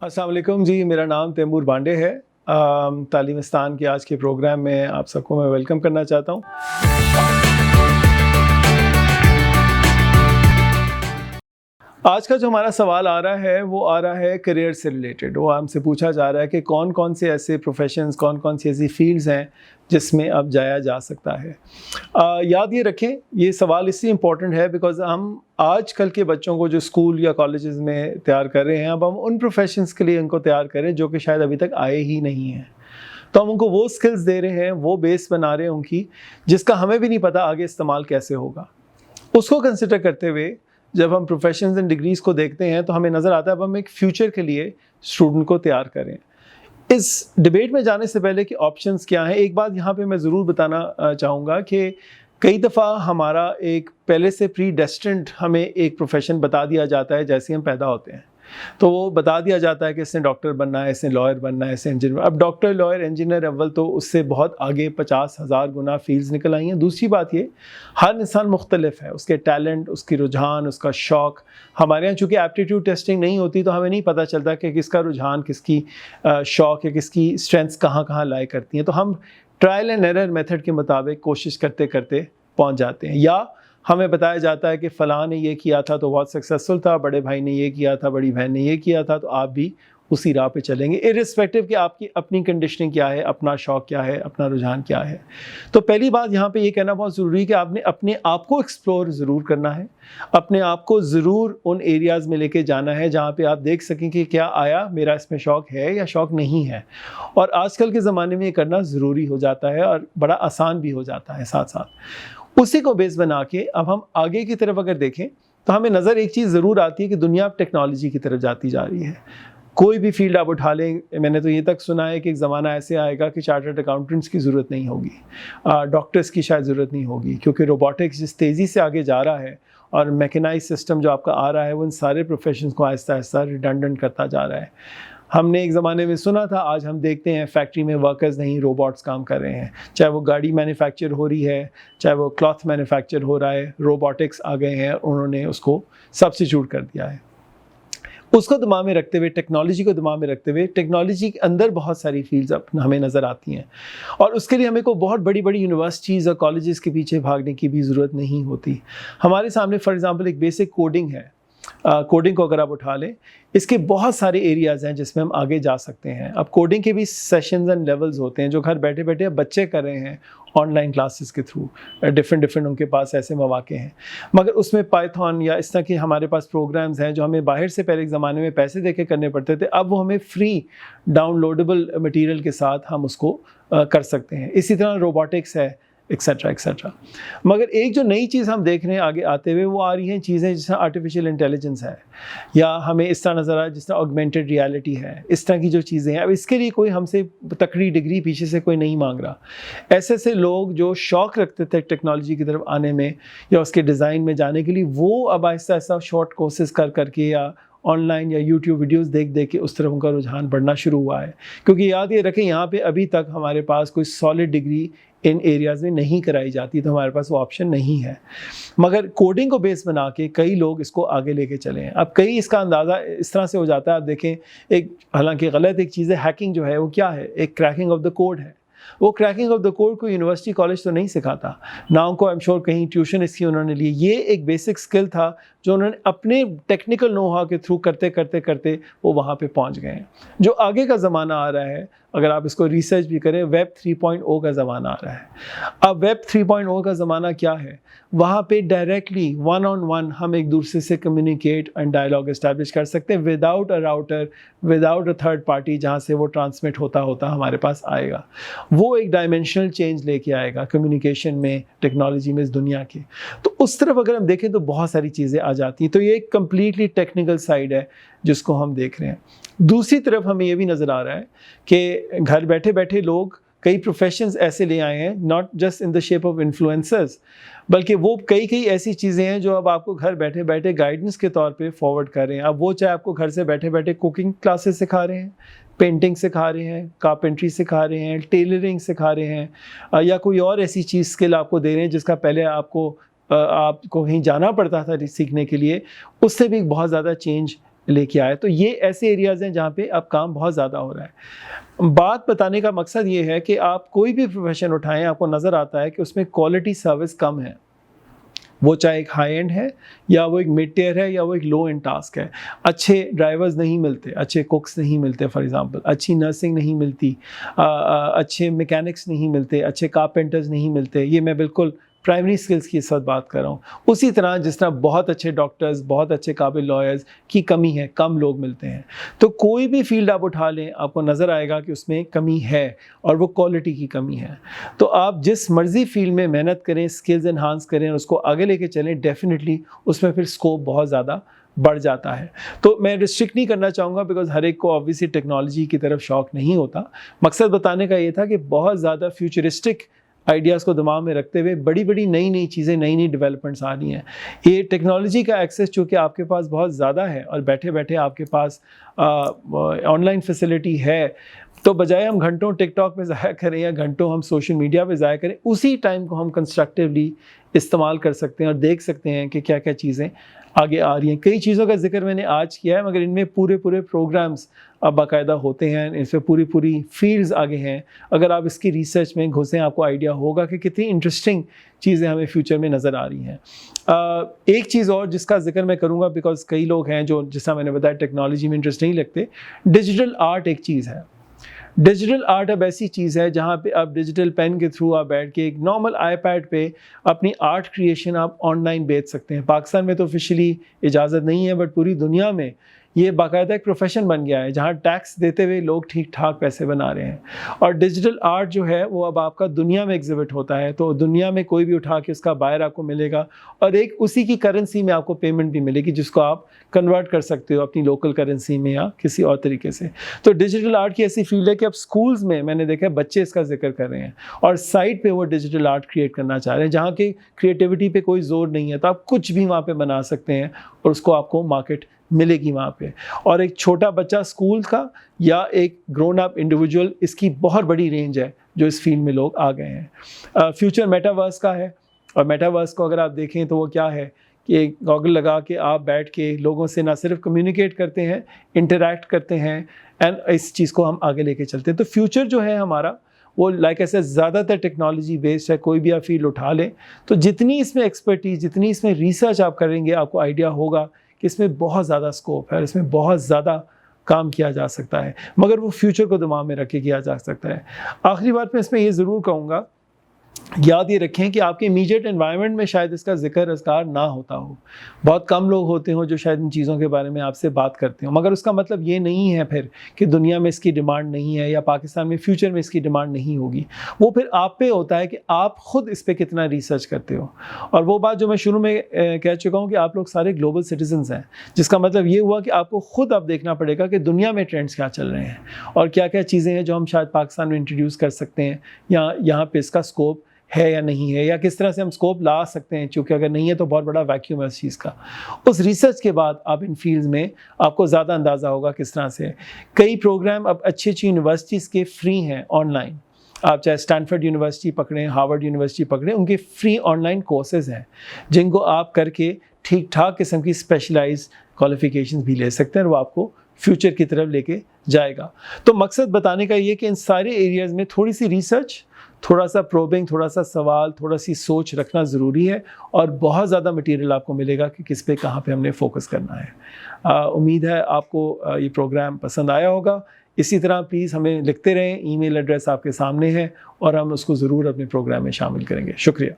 अस्सलाम वालेकुम जी, मेरा नाम तैमूर बांडे है। तालीमिस्तान के आज के प्रोग्राम में आप सबको मैं वेलकम करना चाहता हूँ। आज का जो हमारा सवाल आ रहा है वो आ रहा है करियर से रिलेटेड। वो हमसे पूछा जा रहा है कि कौन कौन से ऐसे प्रोफेशंस, कौन कौन सी ऐसी फील्ड्स हैं जिसमें अब जाया जा सकता है। याद ये रखें, ये सवाल इसलिए इम्पोर्टेंट है बिकॉज़ हम आज कल के बच्चों को जो स्कूल या कॉलेजेस में तैयार कर रहे हैं, अब हम उन प्रोफेशंस के लिए उनको तैयार करें जो कि शायद अभी तक आए ही नहीं हैं। तो हम उनको वो स्किल्स दे रहे हैं, वो बेस बना रहे हैं उनकी, जिसका हमें भी नहीं पता आगे इस्तेमाल कैसे होगा। उसको कंसिडर करते हुए जब हम प्रोफेशंस एंड डिग्रीज़ को देखते हैं तो हमें नज़र आता है अब हम एक फ़्यूचर के लिए स्टूडेंट को तैयार करें। इस डिबेट में जाने से पहले कि ऑप्शंस क्या हैं, एक बात यहाँ पे मैं ज़रूर बताना चाहूँगा कि कई दफ़ा हमारा एक पहले से प्री डेस्टिन्ड हमें एक प्रोफेशन बता दिया जाता है जैसे हम पैदा होते हैं। तो वो बता दिया जाता है कि इसने डॉक्टर बनना है, इसने लॉयर बनना है, इसने इंजीनियर। अब डॉक्टर, लॉयर, इंजीनियर अव्वल तो उससे बहुत आगे 50,000 गुना फील्ड्स निकल आई हैं। दूसरी बात ये, हर इंसान मुख्तलिफ है, उसके टैलेंट, उसकी रुझान, उसका शौक़। हमारे यहाँ चूँकि एप्टीट्यूड टेस्टिंग नहीं होती तो हमें नहीं पता चलता कि किसका रुझान, किसकी शौक़ है, किसकी स्ट्रेंथ्स कहाँ कहाँ लाई करती हैं। तो हम ट्रायल एंड एरर मेथड के मुताबिक कोशिश करते करते पहुँच जाते हैं। या हमें बताया जाता है कि फ़लाँ ने ये किया था तो बहुत सक्सेसफुल था, बड़े भाई ने ये किया था, बड़ी बहन ने ये किया था, तो आप भी उसी राह पे चलेंगे, इर्रिस्पेक्टिव कि आपकी अपनी कंडीशनिंग क्या है, अपना शौक़ क्या है, अपना रुझान क्या है। तो पहली बात यहाँ पे ये कहना बहुत ज़रूरी है कि आपने अपने आप को एक्सप्लोर ज़रूर करना है, अपने आप को ज़रूर उन एरियाज़ में लेके जाना है जहाँ पे आप देख सकें कि क्या आया मेरा इसमें शौक़ है या शौक़ नहीं है। और आजकल के ज़माने में ये करना ज़रूरी हो जाता है और बड़ा आसान भी हो जाता है साथ साथ। उसी को बेस बना के अब हम आगे की तरफ अगर देखें तो हमें नज़र एक चीज़ ज़रूर आती है कि दुनिया अब टेक्नोलॉजी की तरफ जाती जा रही है। कोई भी फील्ड आप उठा लें, मैंने तो ये तक सुना है कि एक ज़माना ऐसे आएगा कि चार्टर्ड अकाउंटेंट्स की ज़रूरत नहीं होगी, डॉक्टर्स की शायद ज़रूरत नहीं होगी, क्योंकि रोबोटिक्स जिस तेज़ी से आगे जा रहा है और मैकेनाइज सिस्टम जो आपका आ रहा है वो इन सारे प्रोफेशंस को आहिस्ता आहिस्ता रिडंडेंट करता जा रहा है। हमने एक ज़माने में सुना था, आज हम देखते हैं फैक्ट्री में वर्कर्स नहीं, रोबोट्स काम कर रहे हैं। चाहे वो गाड़ी मैन्युफैक्चर हो रही है, चाहे वो क्लॉथ मैन्युफैक्चर हो रहा है, रोबोटिक्स आ गए हैं, उन्होंने उसको सब्स्टिट्यूट कर दिया है। उसको दिमाग में रखते हुए, टेक्नोलॉजी को दिमाग में रखते हुए, टेक्नोलॉजी के अंदर बहुत सारी फील्ड्स हमें नज़र आती हैं और उसके लिए हमें को बहुत बड़ी बड़ी यूनिवर्सिटीज़ और कॉलेजेस के पीछे भागने की भी ज़रूरत नहीं होती। हमारे सामने फॉर एग्ज़ाम्पल एक बेसिक कोडिंग है। कोडिंग को अगर आप उठा लें, इसके बहुत सारे एरियाज़ हैं जिसमें हम आगे जा सकते हैं। अब कोडिंग के भी सेशंस एंड लेवल्स होते हैं जो घर बैठे बैठे अब बच्चे कर रहे हैं ऑनलाइन क्लासेस के थ्रू। डिफरेंट उनके पास ऐसे मौके हैं, मगर उसमें पाइथन या इस तरह के हमारे पास प्रोग्राम्स हैं जो हमें बाहर से पहले एक ज़माने में पैसे दे के करने पड़ते थे, अब वो हमें फ्री डाउनलोडेबल मटीरियल के साथ हम उसको कर सकते हैं। इसी तरह रोबोटिक्स है, एक्सेट्रा एक्सेट्रा। मगर एक जो नई चीज़ हम देख रहे हैं आगे आते हुए, वो आ रही हैं चीज़ें जिस तरह आर्टिफिशियल इंटेलिजेंस है, या हमें इस तरह नज़र आ रहा है जिस तरह ऑगमेंटेड रियलिटी है, इस तरह की जो चीज़ें हैं। अब इसके लिए कोई हमसे तकड़ी डिग्री पीछे से कोई नहीं मांग रहा। ऐसे ऐसे लोग जो शौक़ रखते थे टेक्नोलॉजी की तरफ आने में या उसके डिज़ाइन में जाने के लिए, वो अब आहिस्ता आहिस्ता शॉर्ट कोर्सेज़ कर करके या ऑनलाइन या यूट्यूब वीडियोस देख देख के उस तरफ उनका रुझान बढ़ना शुरू हुआ है। क्योंकि याद ये रखें, यहाँ पे अभी तक हमारे पास कोई सॉलिड डिग्री इन एरियाज़ में नहीं कराई जाती, तो हमारे पास वो ऑप्शन नहीं है। मगर कोडिंग को बेस बना के कई लोग इसको आगे लेके चले हैं। अब कई इसका अंदाज़ा इस तरह से हो जाता है, आप देखें, एक हालांकि गलत एक चीज़ है, हैकिंग जो है वो क्या है, एक क्रैकिंग ऑफ द कोड है। वो क्रैकिंग ऑफ द कोड को यूनिवर्सिटी कॉलेज तो नहीं सिखाता ना, उनको आई एम श्योर कहीं ट्यूशन इसकी उन्होंने ली। ये एक बेसिक स्किल था जो उन्होंने अपने टेक्निकल नो हाउ के थ्रू करते करते करते वो वहाँ पे पहुँच गए हैं। जो आगे का ज़माना आ रहा है, अगर आप इसको रिसर्च भी करें, वेब 3.0 का ज़माना आ रहा है। अब वेब 3.0 का ज़माना क्या है, वहाँ पे डायरेक्टली वन ऑन वन हम एक दूसरे से कम्युनिकेट एंड डायलॉग इस्टेब्लिश कर सकते हैं without a router, without a third party जहाँ से वो ट्रांसमिट होता होता हमारे पास आएगा। वो एक डायमेंशनल चेंज लेके आएगा कम्युनिकेशन में, टेक्नोलॉजी में, इस दुनिया की। तो उस तरफ अगर हम देखें तो बहुत सारी चीज़ें आ जाती हैं। तो ये एक कम्प्लीटली टेक्निकल साइड है जिसको हम देख रहे हैं। दूसरी तरफ हमें ये भी नज़र आ रहा है कि घर बैठे बैठे लोग कई प्रोफेशंस ऐसे ले आए हैं, not just in the shape of influencers, बल्कि वो कई ऐसी चीज़ें हैं जो अब आपको घर बैठे बैठे गाइडेंस के तौर पे फॉरवर्ड कर रहे हैं। अब वो चाहे आपको घर से बैठे बैठे कुकिंग क्लासेस सिखा रहे हैं, पेंटिंग सिखा रहे हैं, कारपेंट्री सिखा रहे हैं, टेलरिंग सिखा रहे हैं, या कोई और ऐसी चीज़ स्किल आपको दे रहे हैं जिसका पहले आपको कहीं जाना पड़ता था सीखने के लिए, उससे भी बहुत ज़्यादा चेंज لے کے آئے. تو یہ ایسے ایریاز ہیں جہاں پہ اب کام بہت زیادہ ہو رہا ہے. بات بتانے کا مقصد یہ ہے کہ آپ کوئی بھی پروفیشن اٹھائیں آپ کو نظر آتا ہے کہ اس میں کوالٹی سروس کم ہے. وہ چاہے ایک ہائی اینڈ ہے یا وہ ایک مڈ ٹیئر ہے یا وہ ایک لو اینڈ ٹاسک ہے. اچھے ڈرائیورز نہیں ملتے, اچھے کوکس نہیں ملتے, فار ایگزامپل اچھی نرسنگ نہیں ملتی, اچھے میکینکس نہیں ملتے, اچھے کارپینٹرز نہیں ملتے. یہ میں بالکل پرائمری سکلز کی اس وقت بات کر رہا ہوں. اسی طرح جس طرح بہت اچھے ڈاکٹرز, بہت اچھے قابل لائرز کی کمی ہے, کم لوگ ملتے ہیں. تو کوئی بھی فیلڈ آپ اٹھا لیں آپ کو نظر آئے گا کہ اس میں کمی ہے اور وہ کوالٹی کی کمی ہے. تو آپ جس مرضی فیلڈ میں محنت کریں, سکلز انہانس کریں اور اس کو آگے لے کے چلیں, ڈیفینیٹلی اس میں پھر اسکوپ بہت زیادہ بڑھ جاتا ہے. تو میں ریسٹرکٹ نہیں کرنا چاہوں گا بیکاز ہر ایک کو آبویسلی ٹیکنالوجی کی طرف شوق نہیں ہوتا. مقصد بتانے کا یہ تھا کہ بہت زیادہ فیوچرسٹک آئیڈیاز کو دماغ میں رکھتے ہوئے بڑی بڑی نئی چیزیں, نئی ڈیولپمنٹس آ رہی ہیں. یہ ٹیکنالوجی کا ایکسیس چونکہ آپ کے پاس بہت زیادہ ہے اور بیٹھے بیٹھے آپ کے پاس آن لائن فیسلٹی ہے, تو بجائے ہم گھنٹوں ٹک ٹاک پہ ضائع کریں یا گھنٹوں ہم سوشل میڈیا پہ ضائع کریں, اسی ٹائم کو ہم کنسٹرکٹیولی استعمال کر سکتے ہیں اور دیکھ سکتے ہیں کہ کیا کیا چیزیں آگے آ رہی ہیں. کئی چیزوں کا ذکر میں نے آج کیا ہے مگر ان میں پورے پروگرامز اب باقاعدہ ہوتے ہیں, اس میں پوری فیلڈز آگے ہیں. اگر آپ اس کی ریسرچ میں گھسیں آپ کو آئیڈیا ہوگا کہ کتنی انٹرسٹنگ چیزیں ہمیں فیوچر میں نظر آ رہی ہیں. ایک چیز اور جس کا ذکر میں کروں گا بیکاز کئی لوگ ہیں جو جس طرح میں نے بتایا ٹیکنالوجی میں انٹرسٹ نہیں لگتے. ڈیجیٹل آرٹ ایک چیز ہے. ڈیجیٹل آرٹ اب ایسی چیز ہے جہاں پہ آپ ڈیجیٹل پین کے تھرو آپ بیٹھ کے ایک نارمل آئی پیڈ پہ اپنی آرٹ کریشن آپ آن لائن بیچ سکتے ہیں. پاکستان میں تو آفیشیلی اجازت نہیں ہے بٹ پوری دنیا میں یہ باقاعدہ ایک پروفیشن بن گیا ہے جہاں ٹیکس دیتے ہوئے لوگ ٹھیک ٹھاک پیسے بنا رہے ہیں. اور ڈیجیٹل آرٹ جو ہے وہ اب آپ کا دنیا میں ایگزیبٹ ہوتا ہے, تو دنیا میں کوئی بھی اٹھا کے اس کا بائر آپ کو ملے گا اور ایک اسی کی کرنسی میں آپ کو پیمنٹ بھی ملے گی جس کو آپ کنورٹ کر سکتے ہو اپنی لوکل کرنسی میں یا کسی اور طریقے سے. تو ڈیجیٹل آرٹ کی ایسی فیلڈ ہے کہ اب اسکولز میں نے دیکھا بچے اس کا ذکر کر رہے ہیں اور سائٹ پہ وہ ڈیجیٹل آرٹ کریٹ کرنا چاہ رہے ہیں جہاں کہ کریٹیوٹی پہ کوئی زور نہیں ہے, تو آپ کچھ بھی وہاں پہ بنا سکتے ہیں اور اس کو آپ کو مارکیٹ ملے گی وہاں پہ. اور ایک چھوٹا بچہ اسکول کا یا ایک گرون اپ انڈیویجول, اس کی بہت بڑی رینج ہے جو اس فیلڈ میں لوگ آ گئے ہیں. فیوچر میٹاورس کا ہے اور میٹاورس کو اگر آپ دیکھیں تو وہ کیا ہے کہ گوگل لگا کے آپ بیٹھ کے لوگوں سے نہ صرف کمیونیکیٹ کرتے ہیں, انٹریکٹ کرتے ہیں اینڈ اس چیز کو ہم آگے لے کے چلتے ہیں. تو فیوچر جو ہے ہمارا وہ لائک ایسے زیادہ تر ٹیکنالوجی بیسڈ ہے. کوئی بھی آپ فیلڈ اٹھا لیں تو جتنی اس میں ایکسپرٹیز, جتنی اس میں ریسرچ آپ کریں گے آپ کو آئیڈیا ہوگا کہ اس میں بہت زیادہ اسکوپ ہے اور اس میں بہت زیادہ کام کیا جا سکتا ہے, مگر وہ فیوچر کو دماغ میں رکھ کے کیا جا سکتا ہے. آخری بات میں اس میں یہ ضرور کہوں گا, یاد یہ رکھیں کہ آپ کے امیجیٹ انوائرمنٹ میں شاید اس کا ذکر اذکار نہ ہوتا ہو. بہت کم لوگ ہوتے ہوں جو شاید ان چیزوں کے بارے میں آپ سے بات کرتے ہوں, مگر اس کا مطلب یہ نہیں ہے پھر کہ دنیا میں اس کی ڈیمانڈ نہیں ہے یا پاکستان میں فیوچر میں اس کی ڈیمانڈ نہیں ہوگی. وہ پھر آپ پہ ہوتا ہے کہ آپ خود اس پہ کتنا ریسرچ کرتے ہو. اور وہ بات جو میں شروع میں کہہ چکا ہوں کہ آپ لوگ سارے گلوبل سٹیزنز ہیں, جس کا مطلب یہ ہوا کہ آپ کو خود اب دیکھنا پڑے گا کہ دنیا میں ٹرینڈز کیا چل رہے ہیں اور کیا کیا چیزیں ہیں جو ہم شاید پاکستان میں انٹروڈیوس کر سکتے ہیں یا یہاں پہ اس کا اسکوپ ہے یا نہیں ہے, یا کس طرح سے ہم اسکوپ لا سکتے ہیں, چونکہ اگر نہیں ہے تو بہت بڑا ویکیوم ہے اس چیز کا. اس ریسرچ کے بعد آپ ان فیلڈز میں آپ کو زیادہ اندازہ ہوگا کس طرح سے. کئی پروگرام اب اچھی یونیورسٹیز کے فری ہیں آن لائن. آپ چاہے اسٹینفرڈ یونیورسٹی پکڑیں, ہارورڈ یونیورسٹی پکڑیں, ان کے فری آن لائن کورسز ہیں جن کو آپ کر کے ٹھیک ٹھاک قسم کی اسپیشلائز کوالیفیکیشنز بھی لے سکتے ہیں اور وہ آپ کو فیوچر کی طرف لے کے جائے گا. تو مقصد بتانے کا یہ کہ ان سارے ایریاز میں تھوڑی سی ریسرچ, تھوڑا سا پروبنگ, تھوڑا سا سوال, تھوڑا سی سوچ رکھنا ضروری ہے اور بہت زیادہ مٹیریل آپ کو ملے گا کہ کس پہ کہاں پہ ہم نے فوکس کرنا ہے. امید ہے آپ کو یہ پروگرام پسند آیا ہوگا. اسی طرح پلیز ہمیں لکھتے رہیں, ای میل ایڈریس آپ کے سامنے ہے اور ہم اس کو ضرور اپنے پروگرام میں شامل کریں گے. شکریہ.